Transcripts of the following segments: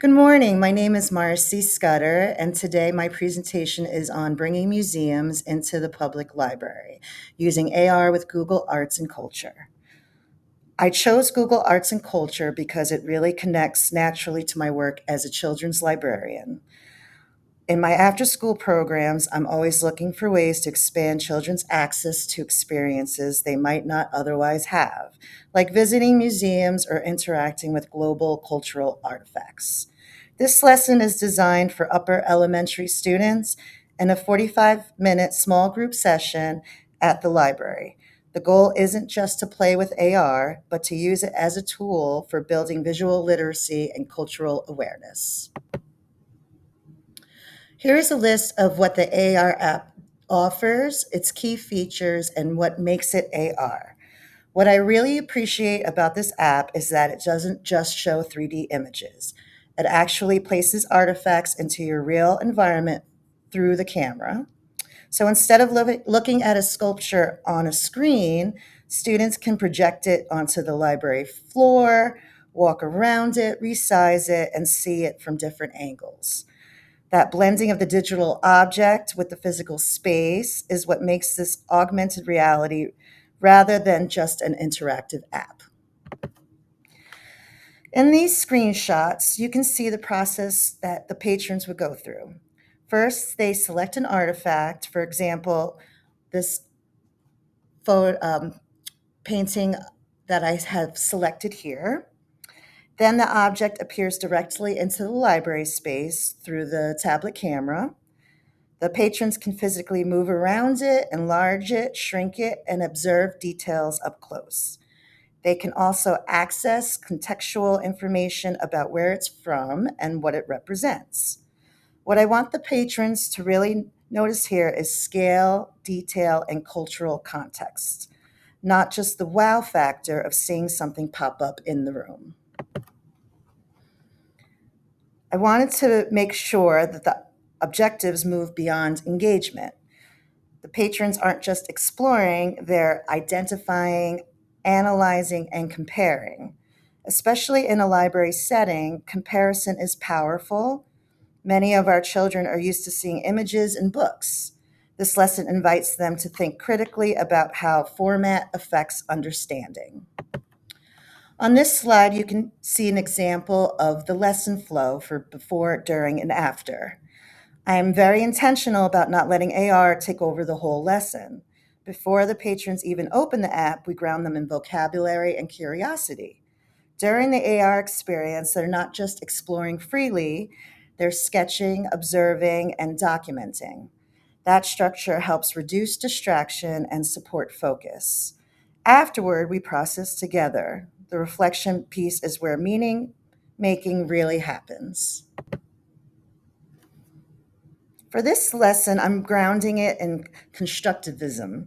Good morning. My name is Marcy Scudder, and today my presentation is on bringing museums into the public library using AR with Google Arts and Culture. I chose Google Arts and Culture because it really connects naturally to my work as a children's librarian. In my after school programs, I'm always looking for ways to expand children's access to experiences they might not otherwise have, like visiting museums or interacting with global cultural artifacts. This lesson is designed for upper elementary students in a 45-minute small group session at the library. The goal isn't just to play with AR, but to use it as a tool for building visual literacy and cultural awareness. Here is a list of what the AR app offers, its key features, and what makes it AR. What I really appreciate about this app is that it doesn't just show 3D images. It actually places artifacts into your real environment through the camera. So instead of looking at a sculpture on a screen, students can project it onto the library floor, walk around it, resize it, and see it from different angles. That blending of the digital object with the physical space is what makes this augmented reality rather than just an interactive app. In these screenshots, you can see the process that the patrons would go through. First, they select an artifact, for example, this painting that I have selected here. Then the object appears directly into the library space through the tablet camera. The patrons can physically move around it, enlarge it, shrink it, and observe details up close. They can also access contextual information about where it's from and what it represents. What I want the patrons to really notice here is scale, detail, and cultural context, not just the wow factor of seeing something pop up in the room. I wanted to make sure that the objectives move beyond engagement. The patrons aren't just exploring, they're identifying, analyzing, and comparing. Especially in a library setting, comparison is powerful. Many of our children are used to seeing images in books. This lesson invites them to think critically about how format affects understanding. On this slide, you can see an example of the lesson flow for before, during, and after. I am very intentional about not letting AR take over the whole lesson. Before the patrons even open the app, we ground them in vocabulary and curiosity. During the AR experience, they're not just exploring freely, they're sketching, observing, and documenting. That structure helps reduce distraction and support focus. Afterward, we process together. The reflection piece is where meaning making really happens. For this lesson, I'm grounding it in constructivism.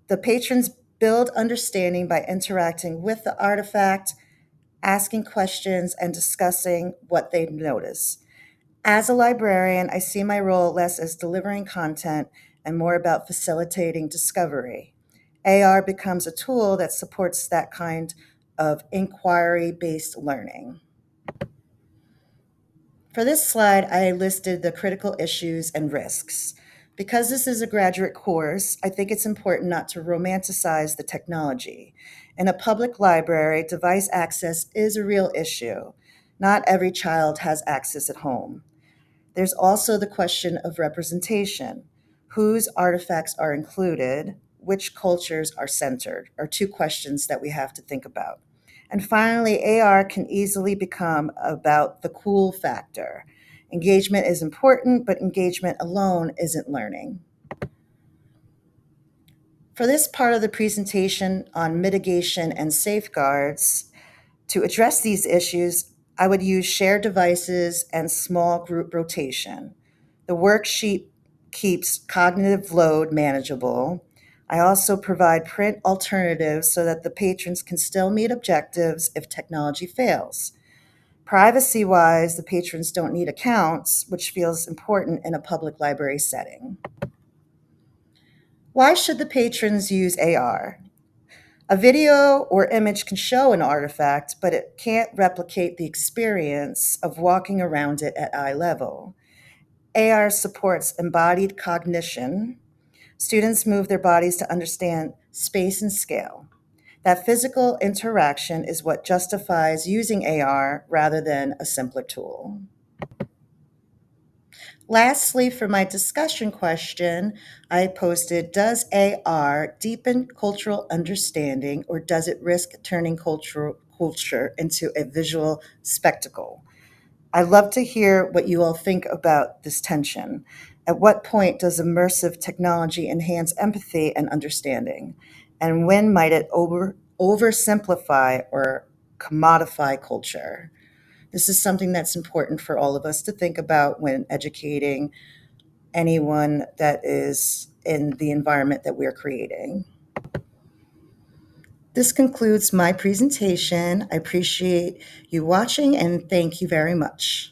The patrons build understanding by interacting with the artifact, asking questions, and discussing what they notice. As a librarian, I see my role less as delivering content and more about facilitating discovery. AR becomes a tool that supports that kind of inquiry-based learning. For this slide, I listed the critical issues and risks. Because this is a graduate course, I think it's important not to romanticize the technology. In a public library, device access is a real issue. Not every child has access at home. There's also the question of representation. Whose artifacts are included? Which cultures are centered? Are two questions that we have to think about. And finally, AR can easily become about the cool factor. Engagement is important, but engagement alone isn't learning. For this part of the presentation on mitigation and safeguards, to address these issues, I would use shared devices and small group rotation. The worksheet keeps cognitive load manageable. I also provide print alternatives so that the patrons can still meet objectives if technology fails. Privacy-wise, the patrons don't need accounts, which feels important in a public library setting. Why should the patrons use AR? A video or image can show an artifact, but it can't replicate the experience of walking around it at eye level. AR supports embodied cognition. Students move their bodies to understand space and scale. That physical interaction is what justifies using AR rather than a simpler tool. Lastly, for my discussion question, I posted, does AR deepen cultural understanding or does it risk turning culture into a visual spectacle? I'd love to hear what you all think about this tension. At what point does immersive technology enhance empathy and understanding? And when might it oversimplify or commodify culture? This is something that's important for all of us to think about when educating anyone that is in the environment that we're creating. This concludes my presentation. I appreciate you watching and thank you very much.